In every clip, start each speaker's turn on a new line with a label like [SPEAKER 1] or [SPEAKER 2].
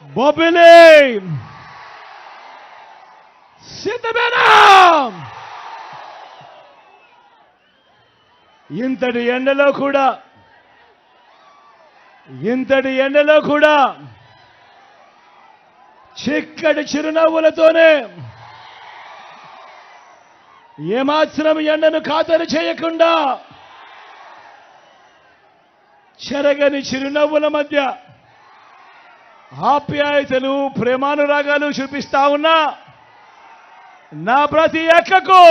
[SPEAKER 1] బొబ్బిలి సిద్ధమేనా? ఇంతటి ఎండలో కూడా చిక్కటి చిరునవ్వులతోనే ఏమాత్రం ఎండను ఖాతరు చేయకుండా చెరగని చిరునవ్వుల మధ్య ఆప్యాయతలు ప్రేమానురాగాలు చూపిస్తా ఉన్నా నా ప్రతి అక్కకు,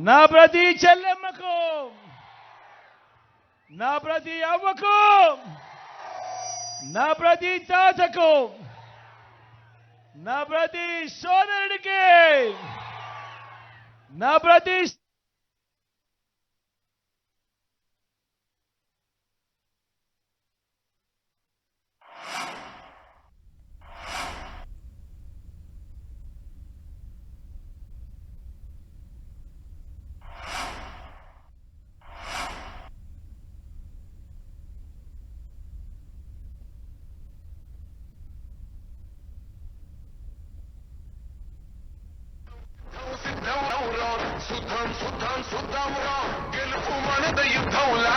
[SPEAKER 1] నా ప్రతి చెల్లెమ్మకు, నా ప్రతి అవ్వకు, నా ప్రతి తాతకు, నా ప్రతి సోదరుడికి, నా ప్రతి
[SPEAKER 2] సుద్దామురా గెలుపు మనద యుద్ధంలా.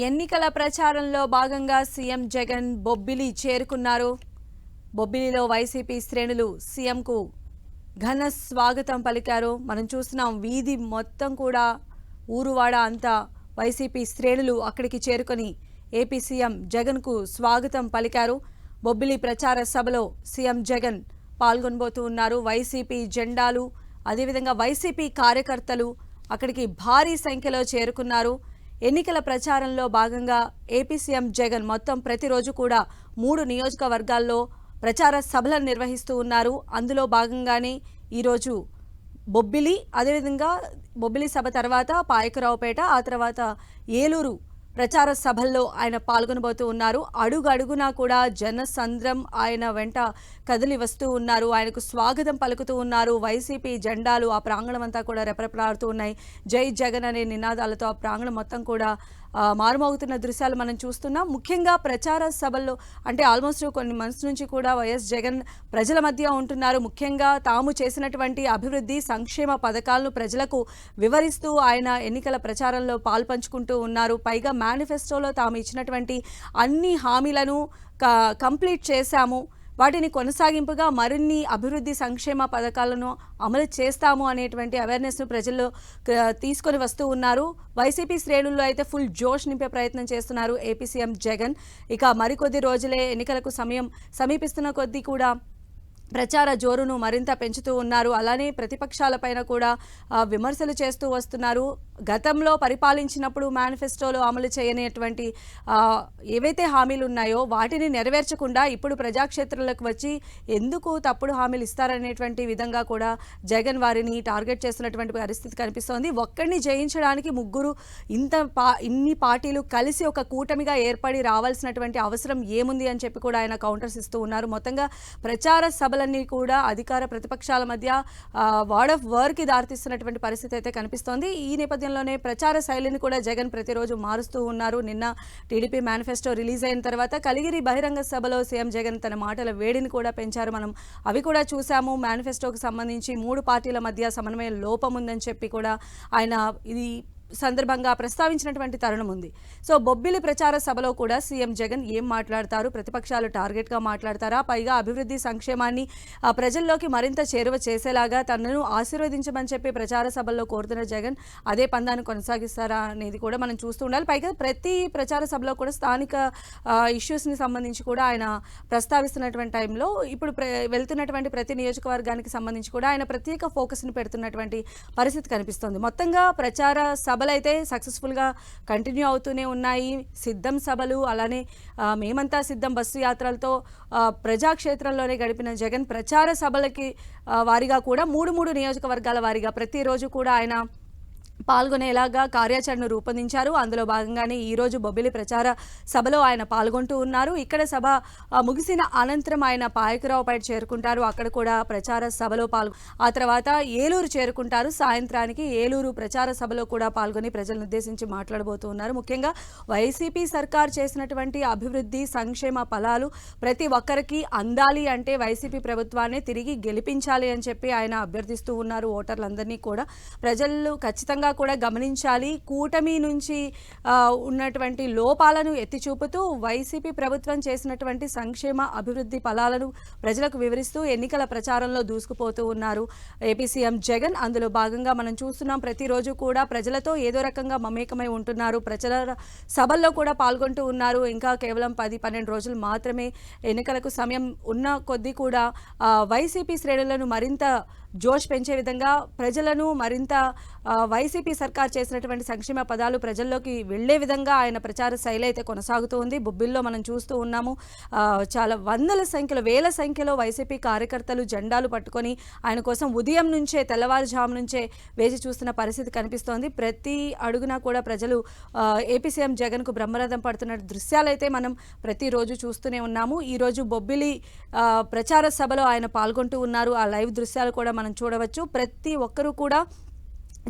[SPEAKER 3] ఎన్నికల ప్రచారంలో భాగంగా సీఎం జగన్ బొబ్బిలి చేరుకున్నారు. బొబ్బిలిలో వైసీపీ శ్రేణులు సీఎంకు ఘన స్వాగతం పలికారు. మనం చూస్తున్నాం వీధి మొత్తం కూడా ఊరువాడ అంతా వైసీపీ శ్రేణులు అక్కడికి చేరుకొని ఏపీ సీఎం జగన్కు స్వాగతం పలికారు. బొబ్బిలి ప్రచార సభలో సీఎం జగన్ పాల్గొనబోతూ ఉన్నారు. వైసీపీ జెండాలు అదేవిధంగా వైసీపీ కార్యకర్తలు అక్కడికి భారీ సంఖ్యలో చేరుకున్నారు. ఎన్నికల ప్రచారంలో భాగంగా ఏపీ సీఎం జగన్ మొత్తం ప్రతిరోజు కూడా 3 నియోజకవర్గాల్లో ప్రచార సభలను నిర్వహిస్తూ ఉన్నారు. అందులో భాగంగానే ఈరోజు బొబ్బిలి, అదేవిధంగా బొబ్బిలి సభ తర్వాత పాయకరావుపేట, ఆ తర్వాత ఏలూరు ప్రచార సభల్లో ఆయన పాల్గొనబోతూ ఉన్నారు. అడుగడుగునా కూడా జనసంద్రం ఆయన వెంట కదిలి వస్తూ ఉన్నారు. ఆయనకు స్వాగతం పలుకుతూ ఉన్నారు. వైసీపీ జెండాలు ఆ ప్రాంగణం అంతా కూడా రెపరెపలాడుతూ ఉన్నాయి. జై జగన్ అనే నినాదాలతో ఆ ప్రాంగణం మొత్తం కూడా మారుమోగుతున్న దృశ్యాలు మనం చూస్తున్నాం. ముఖ్యంగా ప్రచార సభల్లో అంటే ఆల్మోస్ట్ కొన్ని మంత్స్ నుంచి కూడా వైఎస్ జగన్ ప్రజల మధ్య ఉంటున్నారు. ముఖ్యంగా తాము చేసినటువంటి అభివృద్ధి సంక్షేమ పథకాలను ప్రజలకు వివరిస్తూ ఆయన ఎన్నికల ప్రచారంలో పాల్పంచుకుంటూ ఉన్నారు. పైగా మేనిఫెస్టోలో తాము ఇచ్చినటువంటి అన్ని హామీలను కంప్లీట్ చేశాము, వాటిని కొనసాగింపుగా మరిన్ని అభివృద్ధి సంక్షేమ పథకాలను అమలు చేస్తాము అనేటువంటి అవేర్నెస్ను ప్రజల్లో తీసుకొని వస్తూ ఉన్నారు. వైసీపీ శ్రేణుల్లో అయితే ఫుల్ జోష్ నింపే ప్రయత్నం చేస్తున్నారు ఏపీ సీఎం జగన్. ఇక మరికొద్ది రోజులే ఎన్నికలకు సమీపిస్తున్న కొద్దీ కూడా ప్రచార జోరును మరింత పెంచుతూ ఉన్నారు. అలానే ప్రతిపక్షాలపైన కూడా విమర్శలు చేస్తూ వస్తున్నారు. గతంలో పరిపాలించినప్పుడు మేనిఫెస్టోలో అమలు చేయనటువంటి ఏవైతే హామీలు ఉన్నాయో వాటిని నెరవేర్చకుండా ఇప్పుడు ప్రజాక్షేత్రాలకు వచ్చి ఎందుకు తప్పుడు హామీలు ఇస్తారనేటువంటి విధంగా కూడా జగన్ వారిని టార్గెట్ చేస్తున్నటువంటి పరిస్థితి కనిపిస్తోంది. ఒక్కడిని జయించడానికి ముగ్గురు ఇన్ని పార్టీలు కలిసి ఒక కూటమిగా ఏర్పడి రావాల్సినటువంటి అవసరం ఏముంది అని చెప్పి కూడా ఆయన కౌంటర్స్ ఇస్తూ ఉన్నారు. మొత్తంగా ప్రచార సభలన్నీ కూడా అధికార ప్రతిపక్షాల మధ్య వార్డ్ ఆఫ్ వార్కి దారితీస్తున్నటువంటి పరిస్థితి అయితే కనిపిస్తోంది. ఈ నేపథ్యంలోనే ప్రచార శైలిని కూడా జగన్ ప్రతిరోజు మారుస్తూ ఉన్నారు. నిన్న టీడీపీ మేనిఫెస్టో రిలీజ్ అయిన తర్వాత కలిగిరి బహిరంగ సభలో సీఎం జగన్ తన మాటల వేడిని కూడా పెంచారు. మనం అవి కూడా చూసాము. మేనిఫెస్టోకి సంబంధించి 3 పార్టీల మధ్య సమన్వయ లోపం ఉందని చెప్పి కూడా ఆయన ఇది సందర్భంగా ప్రస్తావించినటువంటి తరుణం ఉంది. సో బొబ్బిలి ప్రచార సభలో కూడా సీఎం జగన్ ఏం మాట్లాడతారు? ప్రతిపక్షాలు టార్గెట్గా మాట్లాడతారా? పైగా అభివృద్ధి సంక్షేమాన్ని ప్రజల్లోకి మరింత చేరువ చేసేలాగా తనను ఆశీర్వదించమని చెప్పి ప్రచార సభల్లో కోరుతున్న జగన్ అదే పందాన్ని కొనసాగిస్తారా అనేది కూడా మనం చూస్తూ ఉండాలి. పైగా ప్రతి ప్రచార సభలో కూడా స్థానిక ఇష్యూస్ని సంబంధించి కూడా ఆయన ప్రస్తావిస్తున్నటువంటి టైంలో ఇప్పుడు వెళ్తున్నటువంటి ప్రతి నియోజకవర్గానికి సంబంధించి కూడా ఆయన ప్రత్యేక ఫోకస్ని పెడుతున్నటువంటి పరిస్థితి కనిపిస్తోంది. మొత్తంగా ప్రచార సభలు అయితే సక్సెస్ఫుల్గా కంటిన్యూ అవుతూనే ఉన్నాయి. సిద్ధం సభలు, అలానే మేమంతా సిద్ధం బస్సు యాత్రలతో ప్రజాక్షేత్రంలోనే గడిపిన జగన్ ప్రచార సభలకి వారిగా కూడా 3 నియోజకవర్గాల వారిగా ప్రతిరోజు కూడా ఆయన పాల్గొనేలాగా కార్యాచరణ రూపొందించారు. అందులో భాగంగానే ఈరోజు బొబ్బిలి ప్రచార సభలో ఆయన పాల్గొంటూ ఉన్నారు. ఇక్కడ సభ ముగిసిన అనంతరం ఆయన పాయకరావుపేట చేరుకుంటారు. అక్కడ కూడా ప్రచార సభలో ఆ తర్వాత ఏలూరు చేరుకుంటారు. సాయంత్రానికి ఏలూరు ప్రచార సభలో కూడా పాల్గొని ప్రజలను ఉద్దేశించి మాట్లాడబోతూ ఉన్నారు. ముఖ్యంగా వైసీపీ సర్కార్ చేసినటువంటి అభివృద్ధి సంక్షేమ ఫలాలు ప్రతి ఒక్కరికి అందాలి అంటే వైసీపీ ప్రభుత్వాన్ని తిరిగి గెలిపించాలి అని చెప్పి ఆయన అభ్యర్థిస్తూ ఉన్నారు. ఓటర్లందరినీ కూడా ప్రజలు ఖచ్చితంగా కూడా గమనించాలి. కూటమి నుంచి ఉన్నటువంటి లోపాలను ఎత్తి చూపుతూ వైసీపీ ప్రభుత్వం చేసినటువంటి సంక్షేమ అభివృద్ధి ఫలాలను ప్రజలకు వివరిస్తూ ఎన్నికల ప్రచారంలో దూసుకుపోతూ ఉన్నారు ఏపీ సీఎం జగన్. అందులో భాగంగా మనం చూస్తున్నాం ప్రతిరోజు కూడా ప్రజలతో ఏదో రకంగా మమేకమై ఉంటున్నారు. ప్రచార సభల్లో కూడా పాల్గొంటూ ఉన్నారు. ఇంకా కేవలం 10-12 రోజులు మాత్రమే ఎన్నికలకు సమయం ఉన్న కొద్దీ కూడా వైసీపీ శ్రేణులను మరింత జోష్ పెంచే విధంగా ప్రజలను మరింత వైసీపీ సర్కార్ చేసినటువంటి సంక్షేమ పదాలు ప్రజల్లోకి వెళ్లే విధంగా ఆయన ప్రచార శైలి అయితే కొనసాగుతూ ఉంది. బొబ్బిల్లో మనం చూస్తూ ఉన్నాము చాలా వందల సంఖ్యలో వేల సంఖ్యలో వైసీపీ కార్యకర్తలు జెండాలు పట్టుకొని ఆయన కోసం ఉదయం నుంచే తెల్లవారుజాము నుంచే వేచి చూస్తున్న పరిస్థితి కనిపిస్తోంది. ప్రతి అడుగునా కూడా ప్రజలు ఏపీ సీఎం జగన్కు బ్రహ్మరథం పడుతున్న దృశ్యాలైతే మనం ప్రతిరోజు చూస్తూనే ఉన్నాము. ఈరోజు బొబ్బిలి ప్రచార సభలో ఆయన పాల్గొంటూ ఉన్నారు. ఆ లైవ్ దృశ్యాలు కూడా మనం చూడవచ్చు. ప్రతి ఒక్కరూ కూడా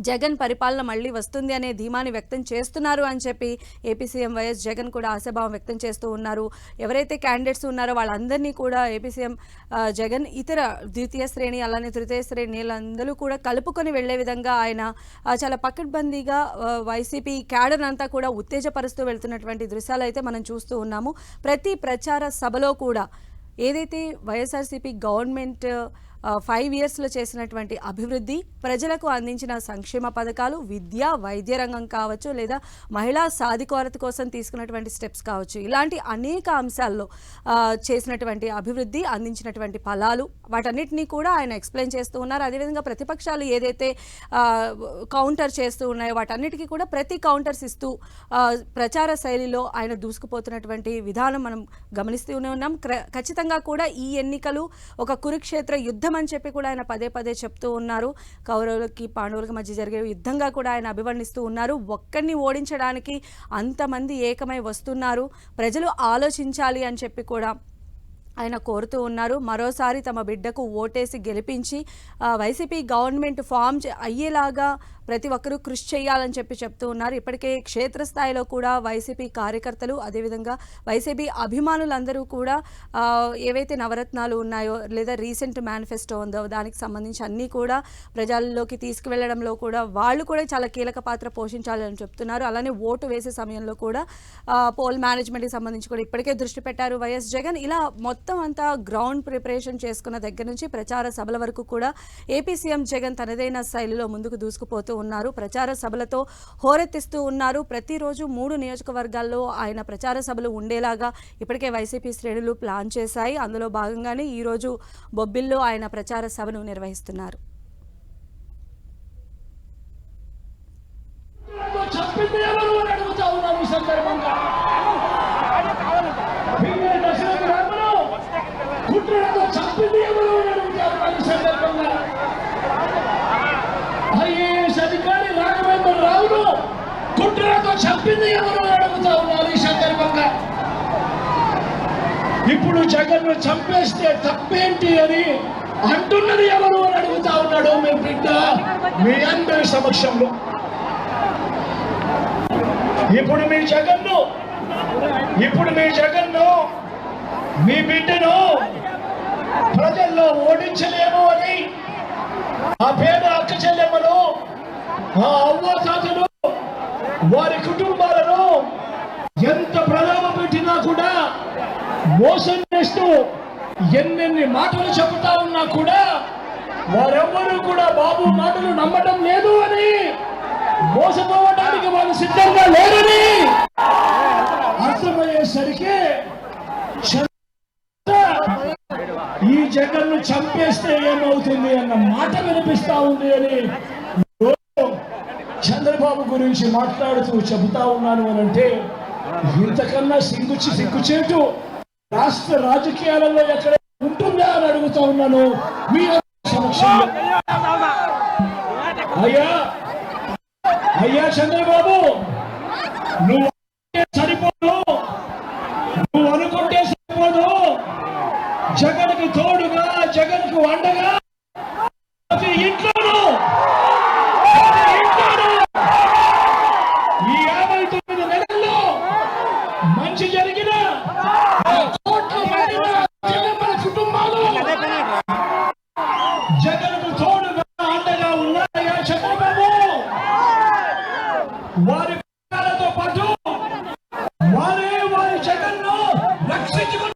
[SPEAKER 3] జగన్ పరిపాలన మళ్ళీ వస్తుంది అనే ధీమాని వ్యక్తం చేస్తున్నారు అని చెప్పి ఏపీ సీఎం వైఎస్ జగన్ కూడా ఆశాభావం వ్యక్తం చేస్తూ ఉన్నారు. ఎవరైతే క్యాండిడేట్స్ ఉన్నారో వాళ్ళందరినీ కూడా ఏపీ సీఎం జగన్ ఇతర ద్వితీయ శ్రేణి అలానే తృతీయ శ్రేణులందరూ కూడా కలుపుకొని వెళ్లే విధంగా ఆయన చాలా పకడ్బందీగా వైసీపీ క్యాడర్ అంతా కూడా ఉత్తేజపరుస్తూ వెళ్తున్నటువంటి దృశ్యాలు అయితే మనం చూస్తూ ఉన్నాము. ప్రతి ప్రచార సభలో కూడా ఏదైతే వైఎస్ఆర్సీపీ గవర్నమెంట్ 5 yearsలో చేసినటువంటి అభివృద్ధి, ప్రజలకు అందించిన సంక్షేమ పథకాలు, విద్య వైద్య రంగం కావచ్చు, లేదా మహిళా సాధికారత కోసం తీసుకున్నటువంటి స్టెప్స్ కావచ్చు, ఇలాంటి అనేక అంశాల్లో చేసినటువంటి అభివృద్ధి, అందించినటువంటి ఫలాలు వాటన్నిటినీ కూడా ఆయన ఎక్స్ప్లెయిన్ చేస్తూ ఉన్నారు. అదేవిధంగా ప్రతిపక్షాలు ఏదైతే కౌంటర్ చేస్తూ ఉన్నాయో వాటన్నిటికీ కూడా ప్రతి కౌంటర్స్ ఇస్తూ ప్రచార శైలిలో ఆయన దూసుకుపోతున్నటువంటి విధానం మనం గమనిస్తూనే ఉన్నాం. ఖచ్చితంగా కూడా ఈ ఎన్నికలు ఒక కురుక్షేత్ర యుద్ధం అని చెప్పి కూడా ఆయన పదే పదే చెప్తూ ఉన్నారు. కౌరవులకి పాండవులకి మధ్య జరిగే యుద్ధంగా కూడా ఆయన అభివర్ణిస్తూ ఉన్నారు. ఒక్కరిని ఓడించడానికి అంతమంది ఏకమై వస్తున్నారు, ప్రజలు ఆలోచించాలి అని చెప్పి కూడా ఆయన కోరుతూ ఉన్నారు. మరోసారి తమ బిడ్డకు ఓటేసి గెలిపించి వైసీపీ గవర్నమెంట్ ఫామ్ అయ్యేలాగా ప్రతి ఒక్కరూ కృషి చేయాలని చెప్పి చెప్తూ ఉన్నారు. ఇప్పటికే క్షేత్రస్థాయిలో కూడా వైసీపీ కార్యకర్తలు అదేవిధంగా వైసీపీ అభిమానులందరూ కూడా ఏవైతే నవరత్నాలు ఉన్నాయో లేదా రీసెంట్ మేనిఫెస్టో ఉందో దానికి సంబంధించి అన్నీ కూడా ప్రజల్లోకి తీసుకువెళ్లడంలో కూడా వాళ్ళు కూడా చాలా కీలక పాత్ర పోషించాలని చెప్తున్నారు. అలానే ఓటు వేసే సమయంలో కూడా పోల్ మేనేజ్మెంట్కి సంబంధించి కూడా ఇప్పటికే దృష్టి పెట్టారు వైఎస్ జగన్. ఇలా మొత్తం అంతా గ్రౌండ్ ప్రిపరేషన్ చేసుకున్న దగ్గర నుంచి ప్రచార సభల వరకు కూడా ఏపీ సీఎం జగన్ తనదైన శైలిలో ముందుకు దూసుకుపోతూ ఉన్నారు. ప్రచార సభలతో హోరెత్తిస్తూ ఉన్నారు. ప్రతిరోజు 3 నియోజకవర్గాల్లో ఆయన ప్రచార సభలు ఉండేలాగా ఇప్పటికే వైసీపీ శ్రేణులు ప్లాన్ చేశాయి. అందులో భాగంగానే ఈరోజు బొబ్బిల్లో ఆయన ప్రచార సభను నిర్వహిస్తున్నారు.
[SPEAKER 4] అధికారి రాఘవేంద్ర రావును కుట్రతో చంపింది ఎవరు అడుగుతా ఉన్నారు ఈ సందర్భంగా. ఇప్పుడు జగన్ చంపేస్తే తప్పేంటి అని అంటున్నది ఎవరు అని అడుగుతా ఉన్నాడు మీ బిడ్డ మీ అందరి సమక్షంలో. ఇప్పుడు మీ జగన్ను మీ బిడ్డను ప్రజల్లో ఓడించలేము అని ఆ పేద అక్క చెల్లెమ్మలు, ఆ అవ్వాతాతలు, వారి కుటుంబాలను ఎంత ప్రలోభ పెట్టినా కూడా మోసం చేస్తూ ఎన్నెన్ని మాటలు చెబుతా ఉన్నా కూడా వారెవ్వరూ కూడా బాబు మాటలు నమ్మటం లేదు అని, మోసపోవడానికి వాళ్ళు సిద్ధంగా లేరని అర్థమయ్యేసరికి ఈ జగన్ను చంపేస్తే ఏమవుతుంది అన్న మాట వినిపిస్తా ఉంది అని చంద్రబాబు గురించి మాట్లాడుతూ చెబుతా ఉన్నాను అని అంటే ఇంతకన్నా సిగ్గుచేటు రాష్ట్ర రాజకీయాలలో ఎక్కడ ఉంటుందా అని అడుగుతా ఉన్నాను మీ సమక్షంలో. అయ్యా చంద్రబాబు, నువ్వు సరిపోదు, నువ్వు అనుకుంటే సరిపోదు. జగన్ కు తోడుగా, జగన్ కు అండగా ప్రతి ఇంట్లోనూ ఈ 59 నెలల్లో మంచి జరిగిన మన కుటుంబాలు జగన్ కు తోడుగా అండగా ఉన్నాయా చంద్రబాబు? వారి పిల్లలతో పాటు వారి జగన్ ను రక్షించుకుని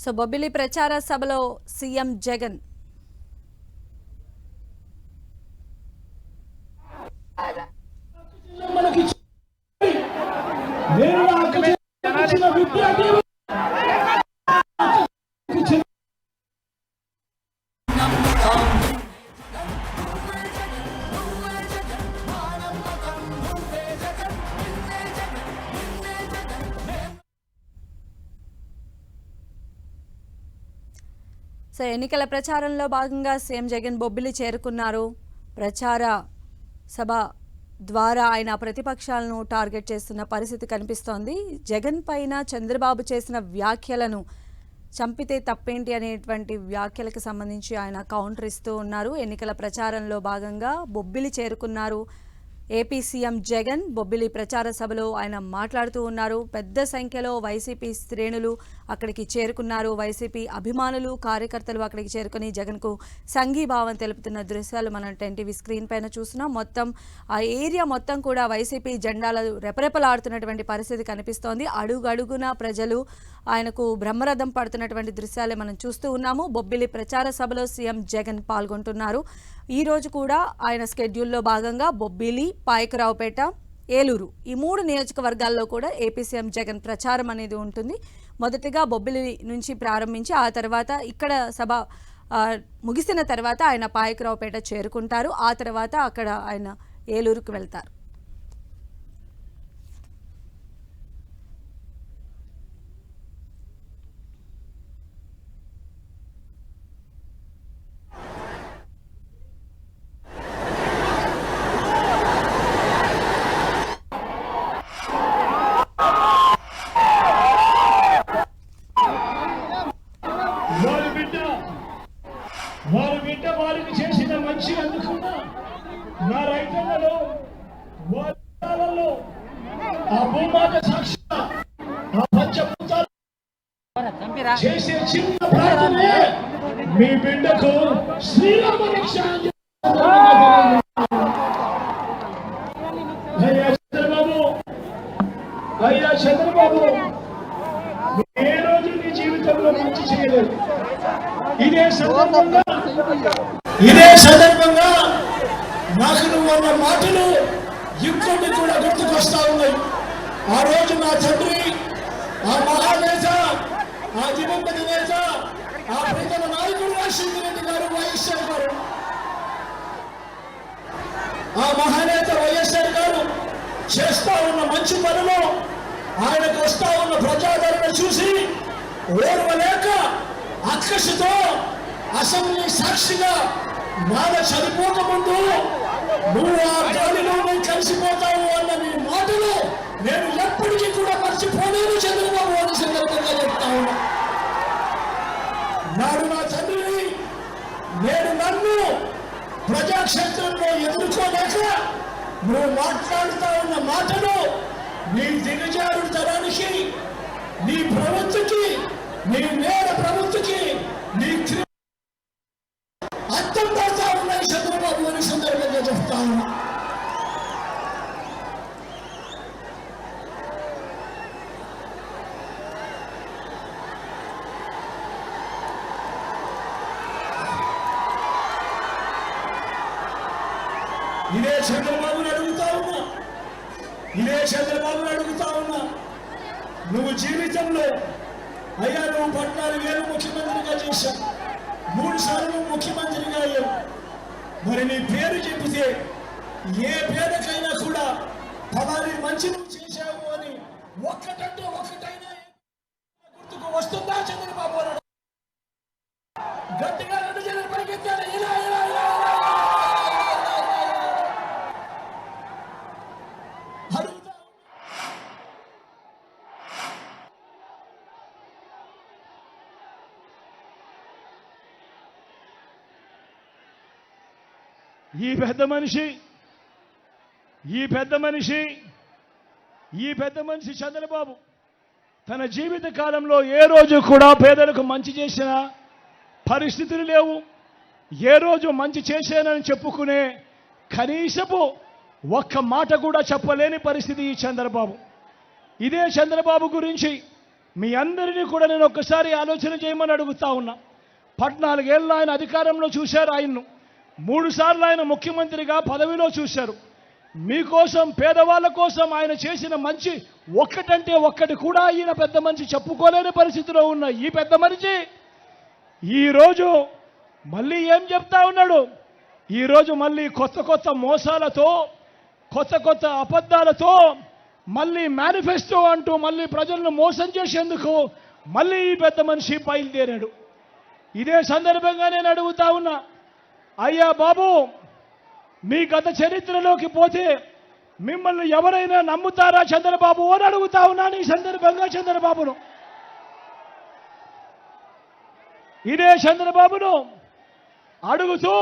[SPEAKER 3] సో బొబ్బిలి ప్రచార సభలో సీఎం జగన్
[SPEAKER 4] మనకి నేను నాకు ఇచ్చిన విద్యార్థి
[SPEAKER 3] సో ఎన్నికల ప్రచారంలో భాగంగా సీఎం జగన్ బొబ్బిలి చేరుకున్నారు. ప్రచార సభ ద్వారా ఆయన ప్రతిపక్షాలను టార్గెట్ చేస్తున్న పరిస్థితి కనిపిస్తోంది. జగన్ పైన చంద్రబాబు చేసిన వ్యాఖ్యలను చంపితే తప్పేంటి అనేటువంటి వ్యాఖ్యలకు సంబంధించి ఆయన కౌంటర్ ఇస్తూ ఉన్నారు. ఎన్నికల ప్రచారంలో భాగంగా బొబ్బిలి చేరుకున్నారు ఏపీ సీఎం జగన్. బొబ్బిలి ప్రచార సభలో ఆయన మాట్లాడుతూ ఉన్నారు. పెద్ద సంఖ్యలో వైసీపీ శ్రేణులు అక్కడికి చేరుకున్నారు. వైసీపీ అభిమానులు, కార్యకర్తలు అక్కడికి చేరుకుని జగన్కు సంఘీభావం తెలుపుతున్న దృశ్యాలు మనం 10 స్క్రీన్ పైన చూస్తున్నాం. మొత్తం ఆ ఏరియా మొత్తం కూడా వైసీపీ జెండాలు రెపరెపలాడుతున్నటువంటి పరిస్థితి కనిపిస్తోంది. అడుగడుగున ప్రజలు ఆయనకు బ్రహ్మరథం పడుతున్నటువంటి దృశ్యాలే మనం చూస్తూ ఉన్నాము. బొబ్బిలి ప్రచార సభలో సీఎం జగన్ పాల్గొంటున్నారు. ఈ రోజు కూడా ఆయన స్కెడ్యూల్లో భాగంగా బొబ్బిలి, పాయకరావుపేట, ఏలూరు ఈ 3 నియోజకవర్గాల్లో కూడా ఏపీ సీఎం జగన్ ప్రచారం అనేది ఉంటుంది. మొదటిగా బొబ్బిలి నుంచి ప్రారంభించి ఆ తర్వాత ఇక్కడ సభ ముగిసిన తర్వాత ఆయన పాయకరావుపేట చేరుకుంటారు. ఆ తర్వాత అక్కడ ఆయన ఏలూరుకు వెళ్తారు.
[SPEAKER 4] వారి బిడ్డ వారికి చేసిన మంచి అందుకున్నా నా రైతులలో వారిలో ఆ భూమాత సాక్షిగా ఆ పంచభూతాలు చేసే చిన్న ప్రార్థనే మీ బిడ్డకు శ్రీరామ రక్ష. అయ్యా చంద్రబాబు, ఏ రోజు నీ జీవితంలో మంచి చేయలేదు. ఇదే సందర్భంగా నాకు నువ్వు అన్న మాటలు ఇంకొన్ని కూడా గుర్తుకొస్తా ఉన్నాయి. ఆ రోజు నా తండ్రి, ఆ మహానేత, ఆ దివంగత నేత, ఆ ప్రజల నాయకుడు రాజశేఖర రెడ్డి గారు, వైఎస్ఆర్ గారు, ఆ మహానేత వైఎస్ఆర్ గారు చేస్తా ఉన్న మంచి పనులు, ఆయనకు వస్తా ఉన్న ప్రజాదరణ చూసి ఓర్వలేక అత్కశతో అసెంబ్లీ సాక్షిగా నాన్న చనిపోకముందు నువ్వు ఆ గాలిలో కలిసిపోతావు అన్న నీ మాటలు నేను ఎప్పటికీ కూడా మర్చిపోలేను చంద్రబాబు అని సందర్భంగా చెప్తా ఉన్నా. నాడు నా తండ్రిని నేను నన్ను ప్రజాక్షేత్రంలో ఎదుర్కోలేక నువ్వు మాట్లాడుతా ఉన్న మాటలు నీ దిగజారు తరానికి, నీ ప్రవృత్తికి, నీ నేర ప్రవృత్తికి, నీ అర్థం పడతా ఉన్నాయి చంద్రబాబు అని సందర్భంగా చెప్తా ఉన్నా. చంద్రబాబుని అడుగుతా ఉన్నా, నువ్వు జీవితంలో అయ్యా నువ్వు 14 ముఖ్యమంత్రిగా చేశావు, 3 సార్లు ముఖ్యమంత్రిగా అయ్యావు. మరి నీ పేరు చెబితే ఏ పేరుకైనా కూడా ఫలాని మంచి నువ్వు చేశావు అని ఒక్కటంటే ఒక్కటైనా గుర్తుకు వస్తుందా చంద్రబాబు అని గట్టిగా 2 చేతులు పరిగెత్తాలి. ఇలా ఇలా ఇలా అడుగుతా.
[SPEAKER 1] ఈ పెద్ద మనిషి చంద్రబాబు తన జీవిత కాలంలో ఏ రోజు కూడా పేదలకు మంచి చేసిన పరిస్థితులు లేవు. ఏ రోజు మంచి చేశానని చెప్పుకునే కనీసపు ఒక్క మాట కూడా చెప్పలేని పరిస్థితి ఈ చంద్రబాబు. ఇదే చంద్రబాబు గురించి మీ అందరినీ కూడా నేను ఒక్కసారి ఆలోచన చేయమని అడుగుతా ఉన్నా. 14 ఏళ్ళు ఆయన అధికారంలో చూశారు, ఆయన్ను 3 సార్లు ఆయన ముఖ్యమంత్రిగా పదవిలో చూశారు. మీకోసం పేదవాళ్ళ కోసం ఆయన చేసిన మంచి ఒక్కటంటే ఒక్కటి కూడా ఈయన పెద్ద మనిషి చెప్పుకోలేని పరిస్థితిలో ఉన్న ఈ పెద్ద మనిషి ఈరోజు మళ్ళీ ఏం చెప్తా ఉన్నాడు? ఈరోజు మళ్ళీ కొత్త మోసాలతో, కొత్త అబద్ధాలతో, మళ్ళీ మేనిఫెస్టో అంటూ మళ్ళీ ప్రజలను మోసం చేసేందుకు మళ్ళీ ఈ పెద్ద మనిషి బయలుదేరాడు. ఇదే సందర్భంగా నేను అడుగుతా ఉన్నా, అయ్యా బాబు, మీ గత చరిత్రలోకి పోతే మిమ్మల్ని ఎవరైనా నమ్ముతారా చంద్రబాబు అని అడుగుతా ఉన్నాను ఈ సందర్భంగా చంద్రబాబును. ఇదే చంద్రబాబును అడుగుతూ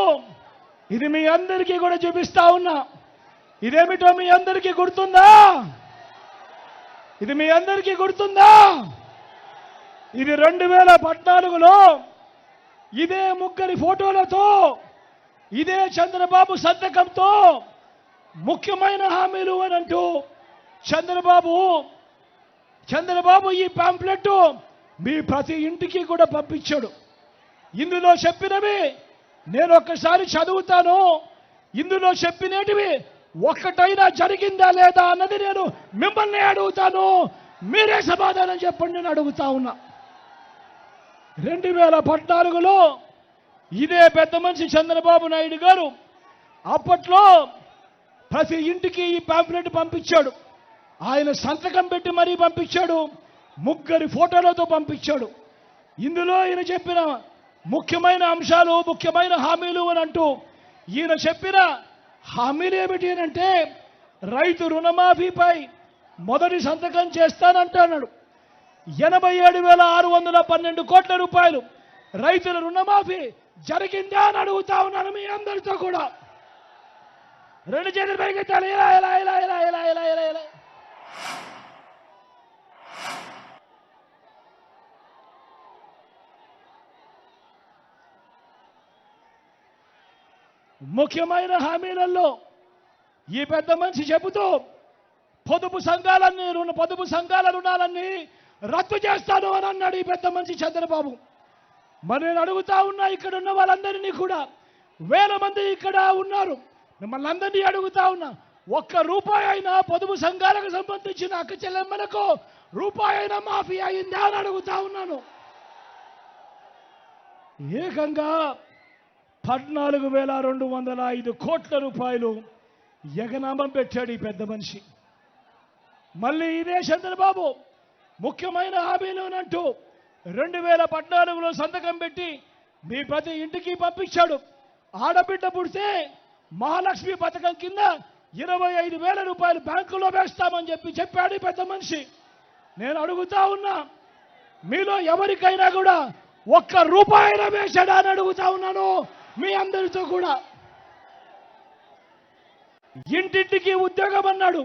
[SPEAKER 1] ఇది మీ అందరికీ కూడా చూపిస్తా ఉన్నా. ఇదేమిటో మీ అందరికీ గుర్తుందా? ఇది 2014లో ఇదే 3 ఫోటోలతో, ఇదే చంద్రబాబు సంతకంతో ముఖ్యమైన హామీలు అని అంటూ చంద్రబాబు ఈ పాంప్లెట్ మీ ప్రతి ఇంటికి కూడా పంపించాడు. ఇందులో చెప్పినవి నేను ఒక్కసారి చదువుతాను. ఇందులో చెప్పినటివి ఒక్కటైనా జరిగిందా లేదా అన్నది నేను మిమ్మల్ని అడుగుతాను, మీరే సమాధానం చెప్పండి నేను అడుగుతా ఉన్నా. 2014లో ఇదే పెద్ద మనిషి చంద్రబాబు నాయుడు గారు అప్పట్లో ప్రతి ఇంటికి ఈ పాంప్లెట్ పంపించాడు. ఆయన సంతకం పెట్టి మరీ పంపించాడు, 3 ఫోటోలతో పంపించాడు. ఇందులో ఈయన చెప్పిన ముఖ్యమైన అంశాలు, ముఖ్యమైన హామీలు అని అంటూ ఈయన చెప్పిన హామీలు ఏమిటి అంటే రైతు రుణమాఫీపై మొదటి సంతకం చేస్తానంటున్నాడు. 87,612 కోట్ల రూపాయలు రైతుల రుణమాఫీ జరిగిందా అని అడుగుతా ఉన్నాను మీ అందరితో కూడా. 2 చేతులు పైకెత్తాలి. ఇలా ఇలా ఇలా ఇలా ఇలా ఇలా ఇలా ఇలా ముఖ్యమైన హామీలలో ఈ పెద్ద మనిషి చెబుతూ పొదుపు సంఘాల రుణాలన్నీ రద్దు చేస్తాను అని అన్నాడు ఈ పెద్ద మనిషి చంద్రబాబు. మరి నేను అడుగుతా ఉన్నా, ఇక్కడ ఉన్న వాళ్ళందరినీ కూడా 1000 మంది ఇక్కడ ఉన్నారు, మిమ్మల్ని అందరినీ అడుగుతా ఉన్నా, ₹1 అయినా పొదుపు సంఘాలకు సంబంధించిన అక్క చెల్లెమ్మలకు రూపాయి అయినా మాఫీ అయిందా అని అడుగుతా ఉన్నాను. ఏకంగా 14,205 కోట్ల రూపాయలు ఎగనామం పెట్టాడు ఈ పెద్ద మనిషి. మళ్ళీ ఇదే చంద్రబాబు ముఖ్యమైన హామీలోనంటూ 2014లో సంతకం పెట్టి మీ ప్రతి ఇంటికి పంపించాడు. ఆడబిడ్డ పుడితే మహాలక్ష్మి పథకం కింద 25,000 రూపాయలు బ్యాంకులో వేస్తామని చెప్పాడు ఈ పెద్ద మనిషి. నేను అడుగుతా ఉన్నా, మీలో ఎవరికైనా కూడా ₹1 అయినా వేశాడా అని అడుగుతా ఉన్నాను మీ అందరితో కూడా. ఇంటింటికి ఉద్యోగం అన్నాడు,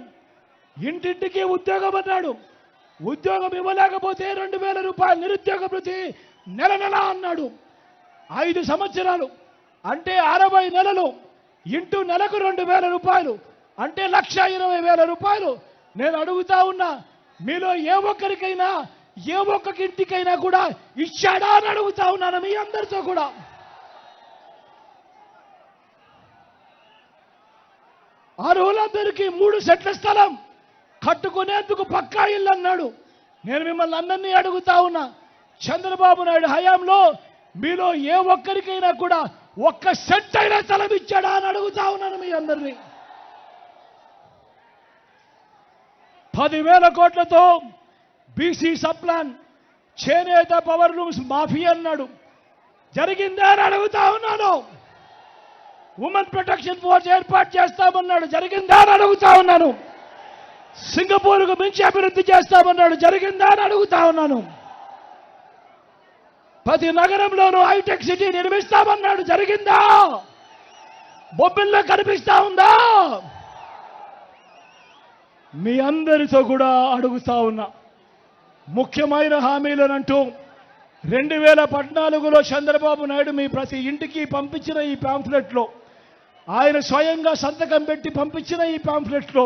[SPEAKER 1] ఉద్యోగం ఇవ్వలేకపోతే 2,000 రూపాయలు నిరుద్యోగ భృతి నెల అన్నాడు. 5 సంవత్సరాలు అంటే 60 నెలలు ఇంటూ నెలకు 2,000 రూపాయలు అంటే 1,20,000 రూపాయలు. నేను అడుగుతా ఉన్నా, మీలో ఏ ఒక్కరికైనా ఏ ఒక్క ఇంటికైనా కూడా ఇచ్చాడా అని అడుగుతా ఉన్నాను మీ అందరితో కూడా. అర్హులందరికీ 3 సెట్ల స్థలం కట్టుకునేందుకు పక్కా ఇల్లు అన్నాడు. నేను మిమ్మల్ని అందరినీ అడుగుతా ఉన్నా, చంద్రబాబు నాయుడు హయాంలో మీలో ఏ ఒక్కరికైనా కూడా ఒక్క సెట్ అయినా స్థలం ఇచ్చాడా అని అడుగుతా ఉన్నాను మీ అందరినీ. 10,000 కోట్లతో బీసీ సప్లాన్ చేనేత పవర్ లూమ్స్ మాఫీ అన్నాడు, జరిగిందా అని అడుగుతా ఉన్నాను. ఉమెన్ ప్రొటెక్షన్ ఫోర్స్ ఏర్పాటు చేస్తామన్నాడు, జరిగిందా అని అడుగుతా ఉన్నాను. సింగపూర్కు మించి అభివృద్ధి చేస్తామన్నాడు, జరిగిందా అని అడుగుతా ఉన్నాను. ప్రతి నగరంలోనూ హైటెక్ సిటీ నిర్మిస్తామన్నాడు, జరిగిందా? బొబ్బిల్లో కనిపిస్తా ఉందా? మీ అందరితో కూడా అడుగుతా ఉన్నా, ముఖ్యమైన హామీలనంటూ 2014లో చంద్రబాబు నాయుడు మీ ప్రతి ఇంటికి పంపించిన ఈ పాంఫ్లెట్లో, ఆయన స్వయంగా సంతకం పెట్టి పంపించిన ఈ పాంఫ్లెట్లో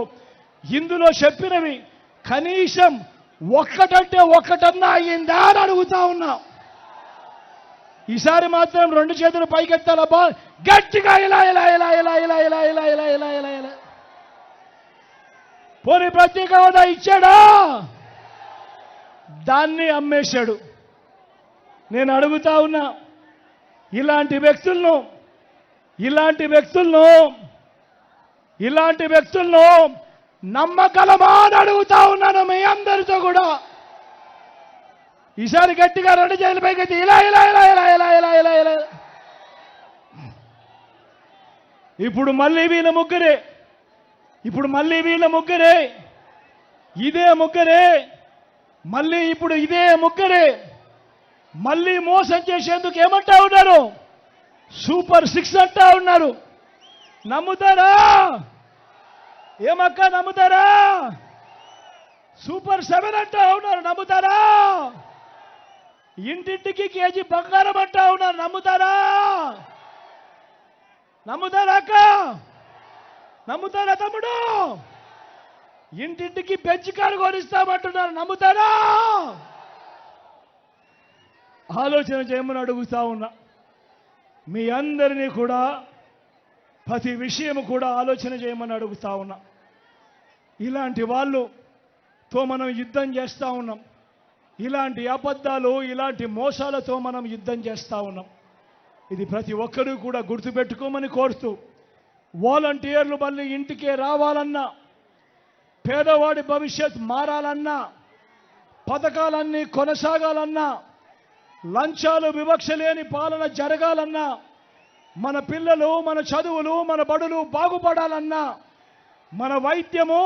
[SPEAKER 1] ఇందులో చెప్పినవి కనీసం ఒక్కటంటే ఒక్కటన్నా అయ్యిందా అని అడుగుతా ఉన్నా. ఈసారి మాత్రం 2 చేతులు పైకెత్తాలబ్బా, గట్టిగా ఇలా ఇలా ఇలా ఇలా ఇలా ఇలా ఇలా ఇలా ఇలా ఇలా ఇలా. పోనీ ప్రత్యేక హోదా ఇచ్చాడా? దాన్ని అమ్మేశాడు. నేను అడుగుతా ఉన్నా, ఇలాంటి వ్యక్తులను నమ్మగలమా అని అడుగుతా ఉన్నాను మీ అందరితో కూడా. ఈసారి గట్టిగా 2 చేతుల పైకి ఇలా ఇలా ఇలా ఇలా ఇలా ఇలా ఇలా ఇలా. ఇప్పుడు మళ్ళీ వీళ్ళ ముగ్గురే, ఇదే ముగ్గురే, మళ్ళీ ఇప్పుడు ఇదే ముగ్గురే మళ్ళీ మోసం చేసేందుకు ఏమంటా ఉన్నారు? సూపర్ 6 అంటా ఉన్నారు. నమ్ముతారా? ఏమక్క నమ్ముతారా? సూపర్ 7 అంటా ఉన్నారు, నమ్ముతారా? ఇంటింటికి కేజీ బంగారం అంటా ఉన్నారు, నమ్ముతారా? అక్క? నమ్ముతారా తమ్ముడు? ఇంటింటికి బెంచ్ కారు కొనిస్తామంటున్నారు, నమ్ముతారా? ఆలోచన చేయమని అడుగుతా ఉన్నా. మీ అందరినీ కూడా ప్రతి విషయం కూడా ఆలోచన చేయమని అడుగుతా ఉన్నా. ఇలాంటి వాళ్ళతో మనం యుద్ధం చేస్తూ ఉన్నాం, ఇలాంటి అబద్ధాలు ఇలాంటి మోసాలతో మనం యుద్ధం చేస్తూ ఉన్నాం. ఇది ప్రతి ఒక్కరూ కూడా గుర్తుపెట్టుకోమని కోరుతూ, వాలంటీర్లు మళ్ళీ ఇంటికే రావాలన్నా, పేదవాడి భవిష్యత్ మారాలన్నా, పథకాలన్నీ కొనసాగాలన్నా, లంచాలు వివక్ష లేని పాలన జరగాలన్నా, మన పిల్లలు మన చదువులు మన బడులు బాగుపడాలన్నా, మన వైద్యము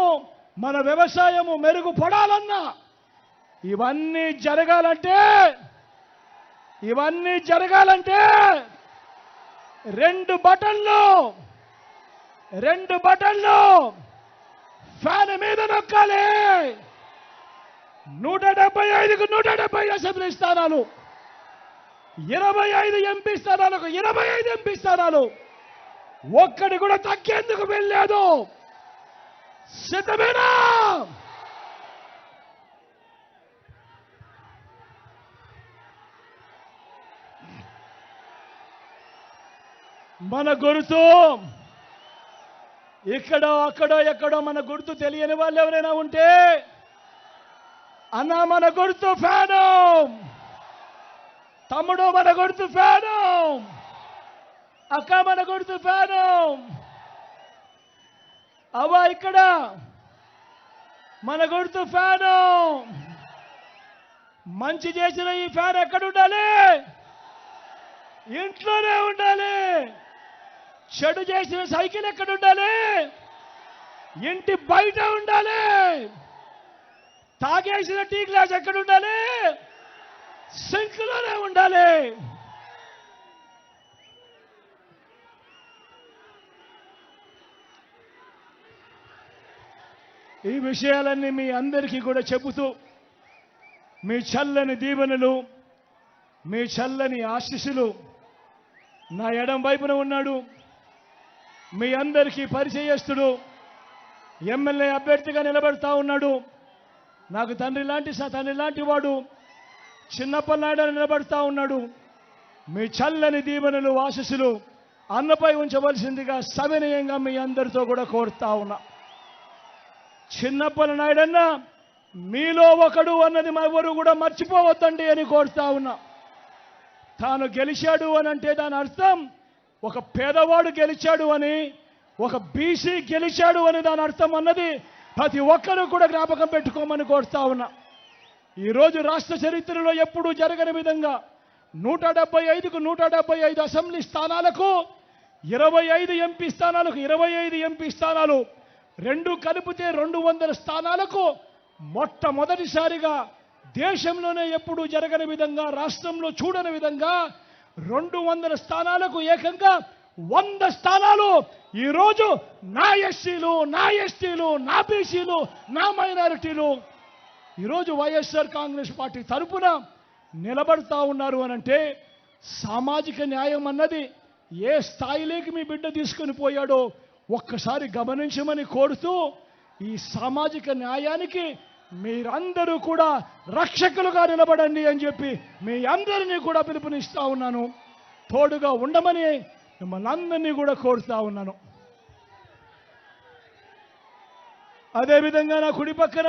[SPEAKER 1] మన వ్యవసాయము మెరుగుపడాలన్నా, ఇవన్నీ జరగాలంటే 2 బటన్లు ఫ్యాన్ మీద నొక్కాలి. 175కు 170 అసెంబ్లీ స్థానాలు, 25 ఎంపీ స్థానాలకు 25 ఎంపీ స్థానాలు, ఒక్కడి కూడా తగ్గేందుకు వెళ్ళలేదు. సిద్ధమేనా? మన గుర్తు ఇక్కడో అక్కడో ఎక్కడో మన గుర్తు తెలియని వాళ్ళు ఎవరైనా ఉంటే, అన్న మన గుర్తు ఫ్యాను, తమ్ముడు మన గుర్తు ఫ్యాను, అక్క మన గుర్తు ఫ్యాను, అవ్వ ఇక్కడ మన గుర్తు ఫ్యాను. మంచి చేసిన ఈ ఫ్యాన్ ఎక్కడ ఉండాలి? ఇంట్లోనే ఉండాలి. చెడు చేసిన సైకిల్ ఎక్కడ ఉండాలి? ఇంటి బయట ఉండాలి. తాగేసిన టీ గ్లాస్ ఎక్కడ ఉండాలి? సింక్లోనే ఉండాలి. ఈ విషయాలన్నీ మీ అందరికీ కూడా చెబుతూ, మీ చల్లని దీవెనలు, మీ చల్లని ఆశీస్సులు నా ఎడం వైపున ఉన్నాడు. మీ అందరికీ పరిచయస్తుడు, ఎమ్మెల్యే అభ్యర్థిగా నిలబడతా ఉన్నాడు. నాకు తండ్రి లాంటి వాడు, చిన్నప్పనాయుడు నిలబడతా ఉన్నాడు. మీ చల్లని దీవెనలు ఆశీస్సులు అన్నపై ఉంచవలసిందిగా సవినయంగా మీ అందరితో కూడా కోరుతా ఉన్నా. చిన్నప్పటి నాయుడన్నా మీలో ఒకడు అన్నది ఎవరు కూడా మర్చిపోవద్దండి అని కోరుతా ఉన్నా. తాను గెలిచాడు అని అంటే దాని అర్థం ఒక పేదవాడు గెలిచాడు అని, ఒక బీసీ గెలిచాడు అని దాని అర్థం అన్నది ప్రతి ఒక్కరూ కూడా జ్ఞాపకం పెట్టుకోమని కోరుతా ఉన్నా. ఈరోజు రాష్ట్ర చరిత్రలో ఎప్పుడూ జరగని విధంగా 175కు 175 అసెంబ్లీ స్థానాలకు 25 ఎంపీ స్థానాలకు 25 ఎంపీ స్థానాలు రెండు కలిపితే 200 స్థానాలకు మొట్టమొదటిసారిగా దేశంలోనే ఎప్పుడూ జరగని విధంగా, రాష్ట్రంలో చూడని విధంగా 200 స్థానాలకు ఏకంగా 100 స్థానాలు ఈరోజు నా ఎస్సీలు, నా ఎస్టీలు, నా బీసీలు, నా మైనారిటీలు ఈరోజు వైఎస్ఆర్ కాంగ్రెస్ పార్టీ తరఫున నిలబడతా ఉన్నారు అనంటే సామాజిక న్యాయం అన్నది ఏ స్థాయిలోకి మీ బిడ్డ తీసుకుని పోయాడో ఒక్కసారి గమనించమని కోరుతూ, ఈ సామాజిక న్యాయానికి మీరందరూ కూడా రక్షకులుగా నిలబడండి అని చెప్పి మీ అందరినీ కూడా పిలుపునిస్తా ఉన్నాను. తోడుగా ఉండమని మిమ్మల్ని అందరినీ కూడా కోరుతా ఉన్నాను. అదేవిధంగా నా కుడి పక్కన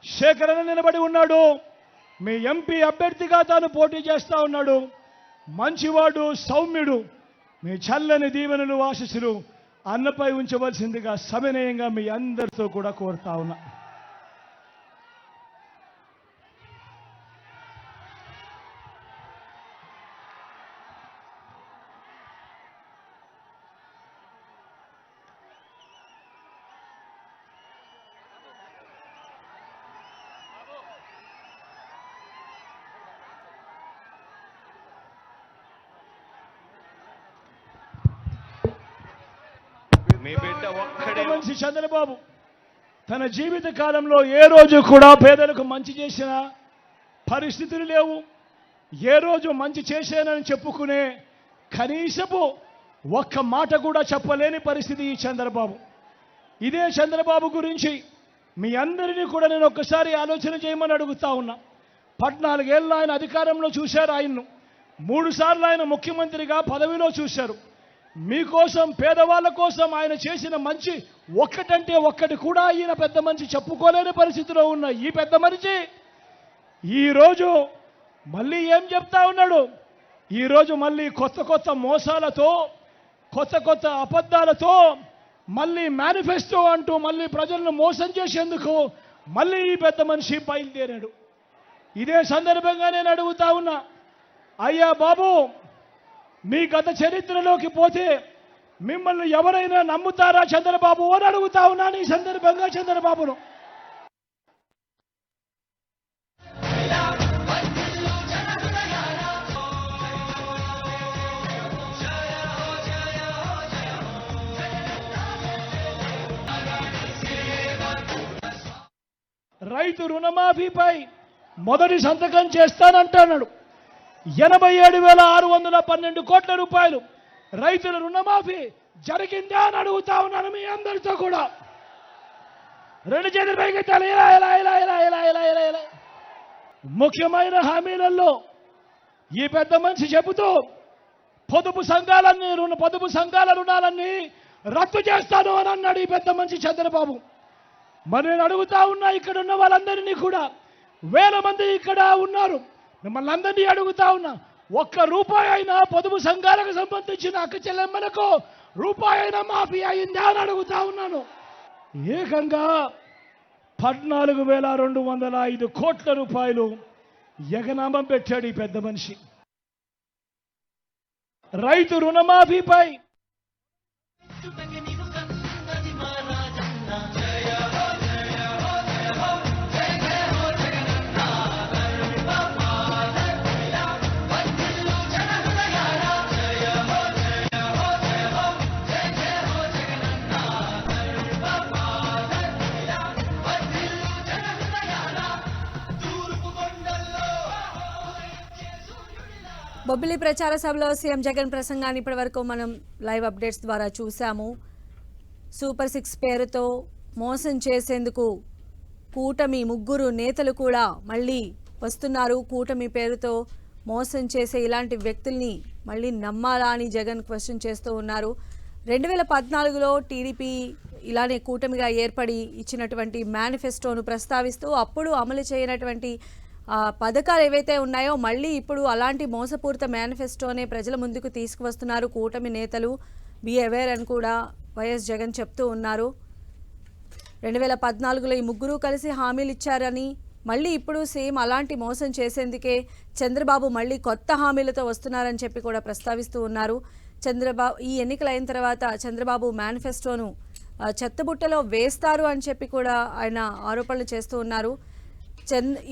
[SPEAKER 1] శేఖరణ నిలబడి ఉన్నాడు. మీ ఎంపీ అభ్యర్థిగా తాను పోటీ చేస్తా ఉన్నాడు. మంచివాడు, సౌమ్యుడు. మీ చల్లని దీవెనలు, ఆశీస్సులు అన్నపై ఉంచవలసిందిగా సవినయంగా మీ అందరితో కూడా కోరుతా ఉన్నా.
[SPEAKER 2] మీ బిడ్డ ఒక్కడే
[SPEAKER 1] మనిషి చంద్రబాబు తన జీవిత కాలంలో ఏ రోజు కూడా పేదలకు మంచి చేసిన పరిస్థితులు లేవు. ఏ రోజు మంచి చేశానని చెప్పుకునే కనీసపు ఒక్క మాట కూడా చెప్పలేని పరిస్థితి ఈ చంద్రబాబు. ఇదే చంద్రబాబు గురించి మీ అందరినీ కూడా నేను ఒక్కసారి ఆలోచన చేయమని అడుగుతా ఉన్నా. 14 ఏళ్ళు ఆయన అధికారంలో చూశారు. ఆయన్ను 3 సార్లు ఆయన ముఖ్యమంత్రిగా పదవిలో చూశారు. మీకోసం, పేదవాళ్ళ కోసం ఆయన చేసిన మంచి ఒక్కటంటే ఒక్కటి కూడా ఈయన పెద్ద మనిషి చెప్పుకోలేని పరిస్థితిలో ఉన్న ఈ పెద్ద మనిషి ఈరోజు మళ్ళీ ఏం చెప్తా ఉన్నాడు? ఈరోజు మళ్ళీ కొత్త కొత్త మోసాలతో, కొత్త కొత్త అబద్ధాలతో, మళ్ళీ మేనిఫెస్టో అంటూ మళ్ళీ ప్రజలను మోసం చేసేందుకు మళ్ళీ ఈ పెద్ద మనిషి బయలుదేరాడు. ఇదే సందర్భంగా నేను అడుగుతా ఉన్నా, అయ్యా బాబు, మీ గత చరిత్రలోకి పోతే మిమ్మల్ని ఎవరైనా నమ్ముతారా చంద్రబాబు అని అడుగుతా ఉన్నాను ఈ సందర్భంగా చంద్రబాబును. రైతు రుణమాఫీపై మొదటి సంతకం చేస్తానంటున్నాడు. 87,612 కోట్ల రూపాయలు రైతుల రుణమాఫీ జరిగిందా అని అడుగుతా ఉన్నాను మీ అందరితో కూడా. 2 చేతుల పైకి ముఖ్యమైన హామీలలో ఈ పెద్ద మనిషి చెబుతూ పొదుపు సంఘాల రుణాలన్నీ రద్దు చేస్తాను అని అన్నాడు ఈ పెద్ద మనిషి చంద్రబాబు. మరి నేను అడుగుతా ఉన్నా, ఇక్కడ ఉన్న వాళ్ళందరినీ కూడా, 1000 మంది ఇక్కడ ఉన్నారు, మిమ్మల్ని అందరినీ అడుగుతా ఉన్నా, ₹1 అయినా పొదుపు సంఘాలకు సంబంధించిన అక్క చెల్లెమ్మలకు రూపాయి అయినా మాఫీ అయిందా అని అడుగుతా ఉన్నాను. ఏకంగా 14,205 కోట్ల రూపాయలు ఎగనామం పెట్టాడు ఈ పెద్ద మనిషి. రైతు రుణమాఫీపై
[SPEAKER 3] బొబ్బిలి ప్రచార సభలో సీఎం జగన్ ప్రసంగాన్ని ఇప్పటివరకు మనం లైవ్ అప్డేట్స్ ద్వారా చూసాము. సూపర్ 6 పేరుతో మోసం చేసేందుకు కూటమి 3 నేతలు కూడా మళ్ళీ వస్తున్నారు. కూటమి పేరుతో మోసం చేసే ఇలాంటి వ్యక్తుల్ని మళ్ళీ నమ్మాలా అని జగన్ క్వశ్చన్ చేస్తూ ఉన్నారు. 2014లో టీడీపీ ఇలానే కూటమిగా ఏర్పడి ఇచ్చినటువంటి మేనిఫెస్టోను ప్రస్తావిస్తూ అప్పుడు అమలు చేయనటువంటి పథకాలు ఏవైతే ఉన్నాయో మళ్ళీ ఇప్పుడు అలాంటి మోసపూరిత మేనిఫెస్టోనే ప్రజల ముందుకు తీసుకువస్తున్నారు కూటమి నేతలు. బీ అవేర్ అని కూడా వైఎస్ జగన్ చెప్తూ ఉన్నారు. 2014లో ఈ ముగ్గురు కలిసి హామీలు ఇచ్చారని మళ్ళీ ఇప్పుడు సేమ్ అలాంటి మోసం చేసేందుకే చంద్రబాబు మళ్ళీ కొత్త హామీలతో వస్తున్నారని చెప్పి కూడా ప్రస్తావిస్తూ ఉన్నారు. చంద్రబాబు ఈ ఎన్నికలు అయిన తర్వాత చంద్రబాబు మేనిఫెస్టోను చెత్తబుట్టలో వేస్తారు అని చెప్పి కూడా ఆయన ఆరోపణలు చేస్తూ ఉన్నారు.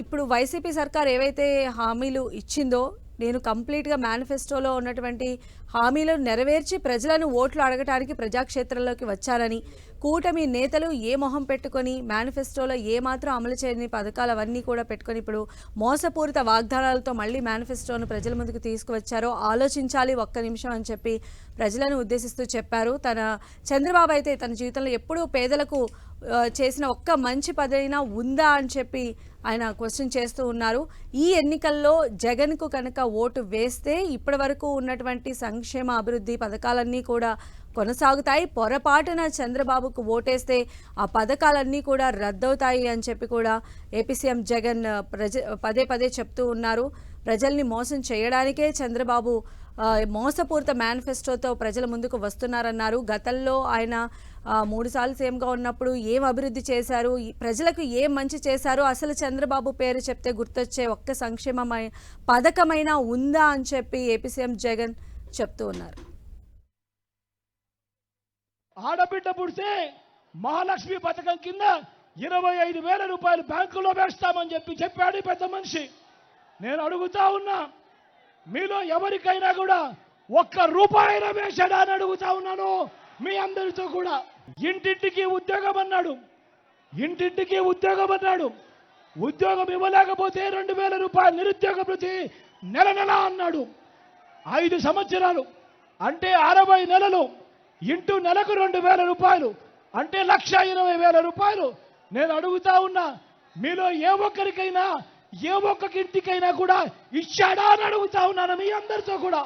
[SPEAKER 3] ఇప్పుడు వైసీపీ సర్కార్ ఏవైతే హామీలు ఇచ్చిందో నేను కంప్లీట్గా మేనిఫెస్టోలో ఉన్నటువంటి హామీలు నెరవేర్చి ప్రజలను ఓట్లు అడగటానికి ప్రజాక్షేత్రంలోకి వచ్చారని, కూటమి నేతలు ఏ మొహం పెట్టుకొని మేనిఫెస్టోలో ఏమాత్రం అమలు చేయని పథకాలు అవన్నీ కూడా పెట్టుకొని ఇప్పుడు మోసపూరిత వాగ్దానాలతో మళ్ళీ మేనిఫెస్టోను ప్రజల ముందుకు తీసుకువచ్చారో ఆలోచించాలి ఒక్క నిమిషం అని చెప్పి ప్రజలను ఉద్దేశిస్తూ చెప్పారు. చంద్రబాబు అయితే తన జీవితంలో ఎప్పుడూ పేదలకు చేసిన ఒక్క మంచి పదైనా ఉందా అని చెప్పి ఆయన క్వశ్చన్ చేస్తూ ఉన్నారు. ఈ ఎన్నికల్లో జగన్కు కనుక ఓటు వేస్తే ఇప్పటి వరకు ఉన్నటువంటి సంక్షేమ అభివృద్ధి పథకాలన్నీ కూడా కొనసాగుతాయి, పొరపాటున చంద్రబాబుకు ఓటేస్తే ఆ పథకాలన్నీ కూడా రద్దవుతాయి అని చెప్పి కూడా ఏపీ సీఎం జగన్ పదే పదే చెప్తూ ఉన్నారు. ప్రజల్ని మోసం చేయడానికే చంద్రబాబు మోసపూరిత మేనిఫెస్టోతో ప్రజల ముందుకు వస్తున్నారన్నారు. గతంలో ఆయన 3 సార్లు సీఎంగా ఉన్నప్పుడు ఏం అభివృద్ధి చేశారు, ప్రజలకు ఏం మంచి చేశారు, అసలు చంద్రబాబు పేరు చెప్తే గుర్తొచ్చే ఒక్క సంక్షేమ పథకమైనా ఉందా అని చెప్పి ఏపీ సీఎం జగన్ చెప్తూ ఉన్నారు.
[SPEAKER 1] ఆడబిడ్డ పుడితే మహాలక్ష్మి పథకం కింద 25,000 రూపాయలు బ్యాంకులో వేస్తామని చెప్పాడు పెద్ద మనిషి. నేను అడుగుతా ఉన్నా, మీలో ఎవరికైనా కూడా ఒక్క రూపాయి వేశాడా అని అడుగుతా ఉన్నాను మీ అందరితో కూడా. ఇంటింటికి ఉద్యోగం అన్నాడు, ఇంటింటికి ఉద్యోగం అన్నాడు. ఉద్యోగం ఇవ్వలేకపోతే 2,000 రూపాయలు నిరుద్యోగ భృతి నెల నెల అన్నాడు. 5 సంవత్సరాలు అంటే 60 నెలలు ఇంటూ నెలకు 2,000 రూపాయలు అంటే 1,20,000 రూపాయలు. నేను అడుగుతా ఉన్నా, మీలో ఏ ఒక్కరికైనా ఏ ఒక్క ఇంటికైనా కూడా ఇచ్చాడా అని అడుగుతా ఉన్నాను మీ అందరితో కూడా.